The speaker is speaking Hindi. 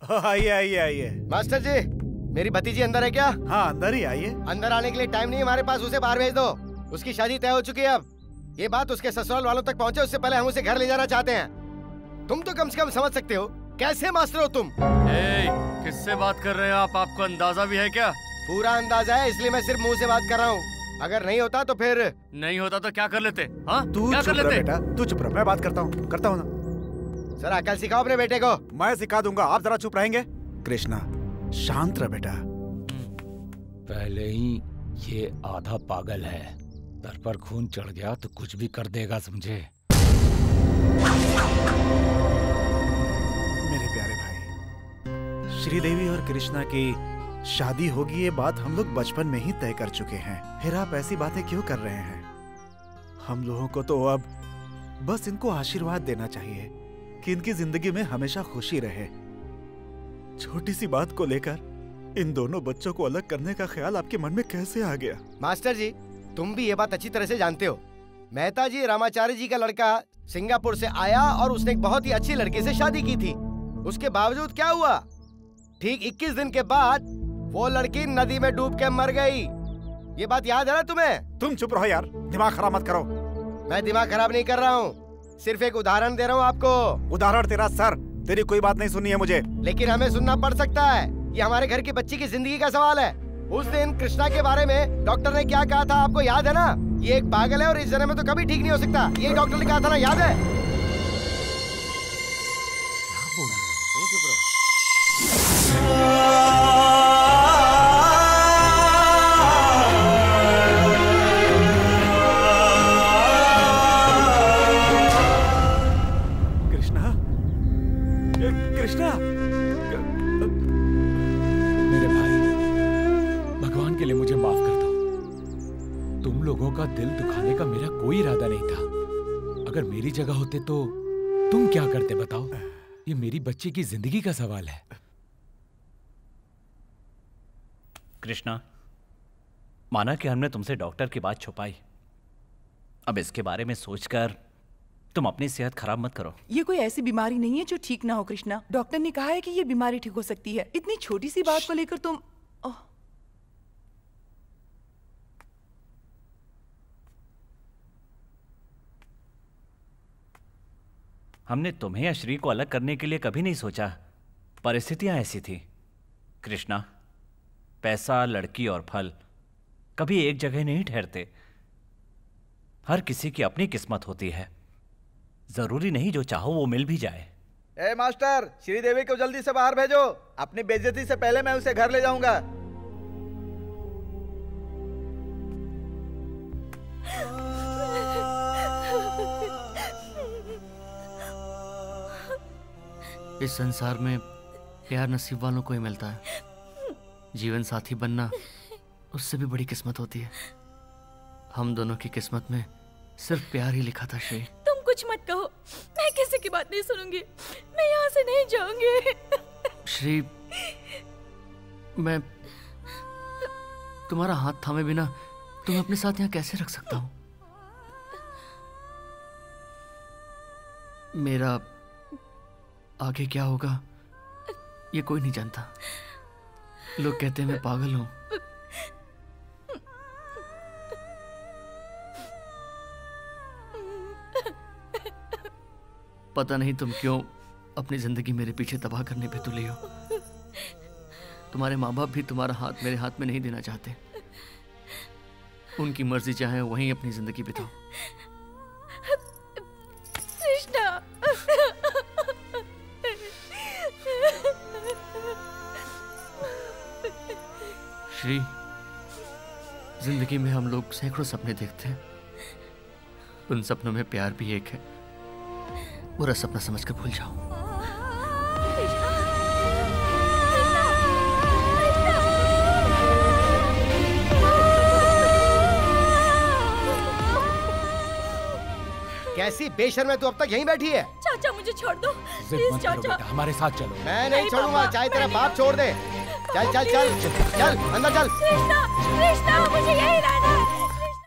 आइए आइए आइए। मास्टर जी, मेरी भतीजी अंदर है क्या? हाँ अंदर ही आइए। अंदर आने के लिए टाइम नहीं हमारे पास, उसे बाहर भेज दो। उसकी शादी तय हो चुकी है। अब ये बात उसके ससुराल वालों तक पहुंचे उससे पहले हम उसे घर ले जाना चाहते हैं। तुम तो कम से कम समझ सकते हो, कैसे मास्टर हो तुम? किससे बात कर रहे हो आप? आपको अंदाजा भी है क्या? पूरा अंदाजा है, इसलिए मैं सिर्फ मुंह से बात कर रहा हूँ। अगर नहीं होता तो फिर नहीं होता तो क्या कर लेते? हाँ तू क्या कर लेते? बेटा तू चुप रह, मैं बात करता हूँ ना। सर अकल सिखाओ अपने बेटे को। मैं सिखा दूंगा, आप जरा चुप रहेंगे। कृष्णा शांत रह बेटा। पहले ही ये आधा पागल है, सर पर खून चढ़ गया तो कुछ भी कर देगा, समझे? मेरे प्यारे भाई, श्रीदेवी और कृष्णा की शादी होगी ये बात हम लोग बचपन में ही तय कर चुके हैं। फिर आप ऐसी बातें क्यों कर रहे हैं? हम लोगों को तो अब बस इनको आशीर्वाद देना चाहिए कि इनकी जिंदगी में हमेशा खुशी रहे। छोटी सी बात को लेकर इन दोनों बच्चों को अलग करने का ख्याल आपके मन में कैसे आ गया? मास्टर जी, तुम भी ये बात अच्छी तरह से जानते हो। मेहता जी रामाचार्य जी का लड़का सिंगापुर से आया और उसने एक बहुत ही अच्छी लड़की से शादी की थी। उसके बावजूद क्या हुआ? ठीक 21 दिन के बाद वो लड़की नदी में डूब के मर गई। ये बात याद है ना तुम्हें? तुम चुप रहो यार, दिमाग खराब मत करो। मैं दिमाग खराब नहीं कर रहा हूँ, सिर्फ एक उदाहरण दे रहा हूँ आपको। उदाहरण तेरा सर, तेरी कोई बात नहीं सुननी है मुझे। लेकिन हमें सुनना पड़ सकता है, ये हमारे घर की बच्ची की जिंदगी का सवाल है। उस दिन कृष्णा के बारे में डॉक्टर ने क्या कहा था आपको याद है ना? ये एक पागल है और इस जन्म में तो कभी ठीक नहीं हो सकता, ये डॉक्टर ने कहा था ना, याद है? क्या बोल रहे हो? चुप रहो। कृष्णा, मेरे भाई, भगवान के लिए मुझे माफ कर दो। तुम लोगों का दिल दुखाने का मेरा कोई इरादा नहीं था। अगर मेरी जगह होते तो तुम क्या करते बताओ? ये मेरी बच्ची की जिंदगी का सवाल है। कृष्णा, माना कि हमने तुमसे डॉक्टर की बात छुपाई, अब इसके बारे में सोचकर तुम अपनी सेहत खराब मत करो। ये कोई ऐसी बीमारी नहीं है जो ठीक ना हो कृष्णा। डॉक्टर ने कहा है कि ये बीमारी ठीक हो सकती है। इतनी छोटी सी बात को लेकर तुम हमने तुम्हें या श्री को अलग करने के लिए कभी नहीं सोचा, परिस्थितियां ऐसी थी। कृष्णा, पैसा, लड़की और फल कभी एक जगह नहीं ठहरते। हर किसी की अपनी किस्मत होती है, जरूरी नहीं जो चाहो वो मिल भी जाए। ए मास्टर, श्रीदेवी को जल्दी से बाहर भेजो। अपनी बेइज्जती से पहले मैं उसे घर ले जाऊंगा। इस संसार में प्यार नसीब वालों को ही मिलता है। जीवन साथी बनना उससे भी बड़ी किस्मत होती है। हम दोनों की किस्मत में सिर्फ प्यार ही लिखा था। श्री, तुम कुछ मत कहो, मैं किसी की बात नहीं सुनूंगी। मैं यहाँ से नहीं जाऊंगी। श्री, मैं तुम्हारा हाथ थामे बिना तुम्हें अपने साथ यहाँ कैसे रख सकता हूँ? मेरा आगे क्या होगा ये कोई नहीं जानता। लोग कहते हैं मैं पागल हूं। पता नहीं तुम क्यों अपनी जिंदगी मेरे पीछे तबाह करने पे तुले हो। तुम्हारे माँ बाप भी तुम्हारा हाथ मेरे हाथ में नहीं देना चाहते। उनकी मर्जी चाहे वहीं अपनी जिंदगी बिताओ। कृष्णा, श्री, जिंदगी में हम लोग सैकड़ों सपने देखते हैं। उन सपनों में प्यार भी एक है। बुरा सपना समझकर भूल जाओ। कैसी बेशर्म है तू, अब तक यहीं बैठी है? चाचा मुझे छोड़ दो प्लीज चाचा। हमारे साथ चलो। मैं नहीं छोड़ूंगा, चाहे तेरा बाप छोड़ दे। चल चल चल चल अंदर चल। कृष्णा, कृष्णा मुझे यही रहना है।